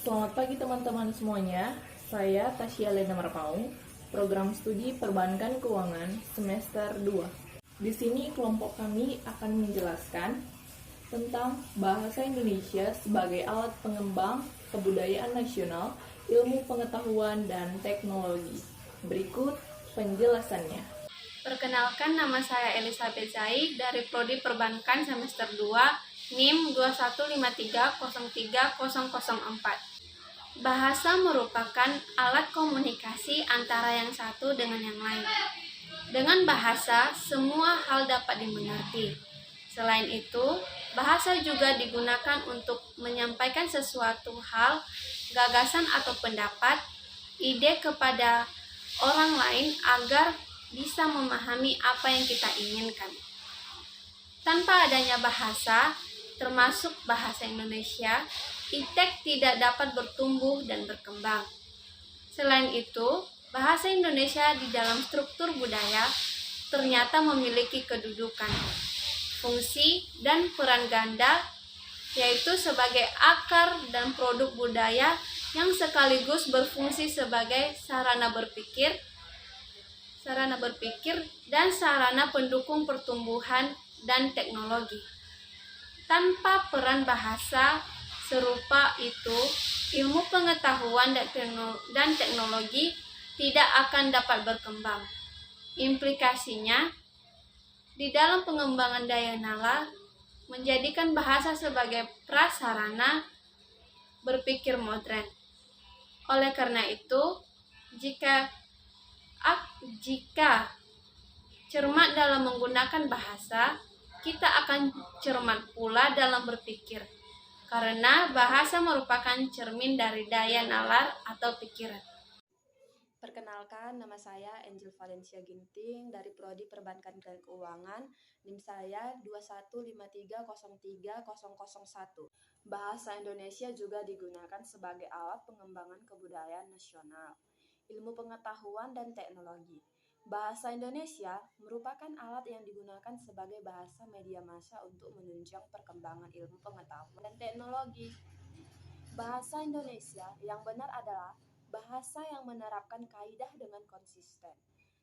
Selamat pagi teman-teman semuanya, saya Tasya Lena Marpaung, program studi Perbankan Keuangan semester 2. Di sini kelompok kami akan menjelaskan tentang bahasa Indonesia sebagai alat pengembang kebudayaan nasional, ilmu pengetahuan, dan teknologi. Berikut penjelasannya. Perkenalkan, nama saya Elizabeth Zaid dari Prodi Perbankan semester 2, NIM 2153030004. Bahasa merupakan alat komunikasi antara yang satu dengan yang lain. Dengan bahasa, semua hal dapat dimengerti. Selain itu, bahasa juga digunakan untuk menyampaikan sesuatu hal, gagasan atau pendapat, ide kepada orang lain agar bisa memahami apa yang kita inginkan. Tanpa adanya bahasa, termasuk bahasa Indonesia, ITEK tidak dapat bertumbuh dan berkembang. Selain itu, bahasa Indonesia di dalam struktur budaya ternyata memiliki kedudukan, fungsi, dan peran ganda, yaitu sebagai akar dan produk budaya yang sekaligus berfungsi sebagai sarana berpikir dan sarana pendukung pertumbuhan dan teknologi. Tanpa peran bahasa serupa itu, ilmu pengetahuan dan teknologi tidak akan dapat berkembang. Implikasinya, di dalam pengembangan daya nalar, menjadikan bahasa sebagai prasarana berpikir modern. Oleh karena itu, jika cermat dalam menggunakan bahasa, kita akan cermat pula dalam berpikir, karena bahasa merupakan cermin dari daya nalar atau pikiran. Perkenalkan, nama saya Angel Valencia Ginting dari Prodi Perbankan dan Keuangan, NIM saya 2153030001. Bahasa Indonesia juga digunakan sebagai alat pengembangan kebudayaan nasional, ilmu pengetahuan dan teknologi. Bahasa Indonesia merupakan alat yang digunakan sebagai bahasa media massa untuk menunjang perkembangan ilmu pengetahuan dan teknologi. Bahasa Indonesia yang benar adalah bahasa yang menerapkan kaidah dengan konsisten.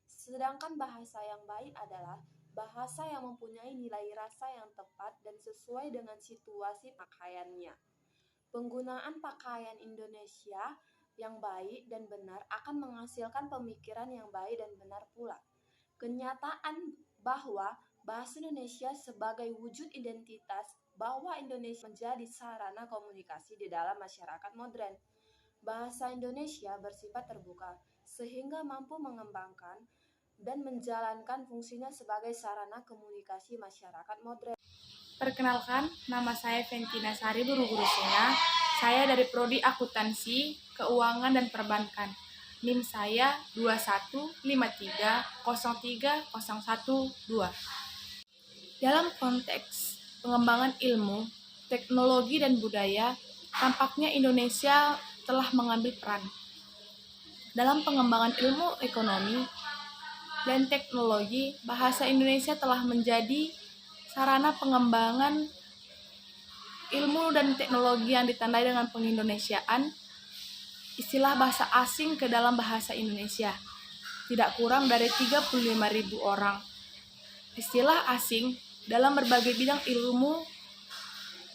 Sedangkan bahasa yang baik adalah bahasa yang mempunyai nilai rasa yang tepat dan sesuai dengan situasi pakaiannya. Penggunaan pakaian Indonesia yang baik dan benar akan menghasilkan pemikiran yang baik dan benar pula. Kenyataan bahwa bahasa Indonesia sebagai wujud identitas bahwa Indonesia menjadi sarana komunikasi di dalam masyarakat modern. Bahasa Indonesia bersifat terbuka sehingga mampu mengembangkan dan menjalankan fungsinya sebagai sarana komunikasi masyarakat modern. Perkenalkan, nama saya Ventina Sari Burugurusena. Saya dari Prodi Akuntansi, Keuangan dan Perbankan. NIM saya 2153030012. Dalam konteks pengembangan ilmu, teknologi dan budaya, tampaknya Indonesia telah mengambil peran dalam pengembangan ilmu ekonomi dan teknologi. Bahasa Indonesia telah menjadi sarana pengembangan ilmu dan teknologi yang ditandai dengan pengindonesiaan istilah bahasa asing ke dalam bahasa Indonesia. Tidak kurang dari 35.000 orang. Istilah asing dalam berbagai bidang ilmu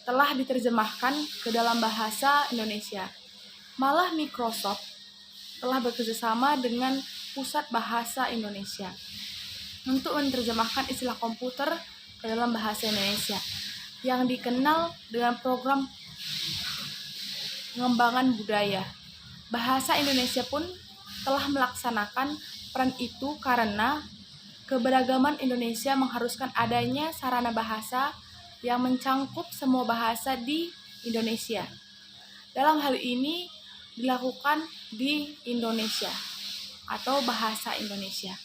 telah diterjemahkan ke dalam bahasa Indonesia. Malah Microsoft telah bekerjasama dengan Pusat Bahasa Indonesia untuk menerjemahkan istilah komputer ke dalam bahasa Indonesia yang dikenal dengan program pengembangan budaya. Bahasa Indonesia pun telah melaksanakan peran itu karena keberagaman Indonesia mengharuskan adanya sarana bahasa yang mencangkup semua bahasa di Indonesia. Dalam hal ini dilakukan di Indonesia atau bahasa Indonesia.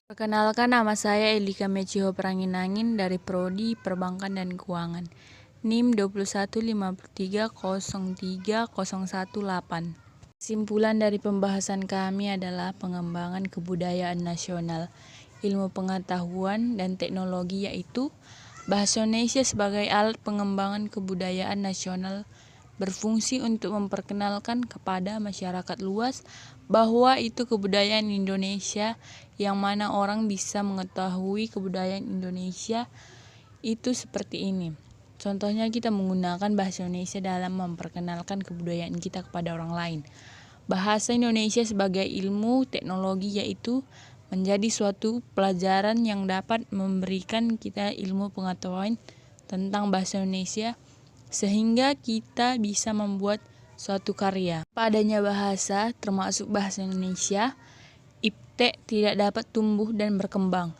Perkenalkan, nama saya Elika Mechiho Pranginangin dari Prodi Perbankan dan Keuangan, NIM 2153030018. Kesimpulan dari pembahasan kami adalah pengembangan kebudayaan nasional, ilmu pengetahuan dan teknologi, yaitu bahasa Indonesia sebagai alat pengembangan kebudayaan nasional, berfungsi untuk memperkenalkan kepada masyarakat luas bahwa itu kebudayaan Indonesia, yang mana orang bisa mengetahui kebudayaan Indonesia itu seperti ini. Contohnya kita menggunakan bahasa Indonesia dalam memperkenalkan kebudayaan kita kepada orang lain. Bahasa Indonesia sebagai ilmu teknologi yaitu menjadi suatu pelajaran yang dapat memberikan kita ilmu pengetahuan tentang bahasa Indonesia sehingga kita bisa membuat suatu karya. Padanya bahasa, termasuk bahasa Indonesia, IPTEK tidak dapat tumbuh dan berkembang.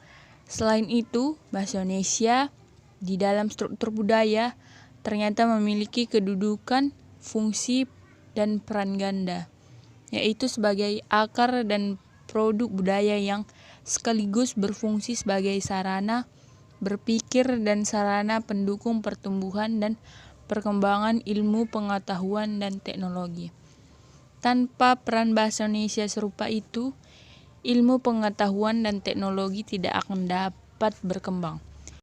Selain itu, bahasa Indonesia di dalam struktur budaya ternyata memiliki kedudukan, fungsi, dan peran ganda, yaitu sebagai akar dan produk budaya yang sekaligus berfungsi sebagai sarana berpikir dan sarana pendukung pertumbuhan dan perkembangan ilmu pengetahuan dan teknologi. Tanpa peran bahasa Indonesia serupa itu, ilmu pengetahuan dan teknologi tidak akan dapat berkembang.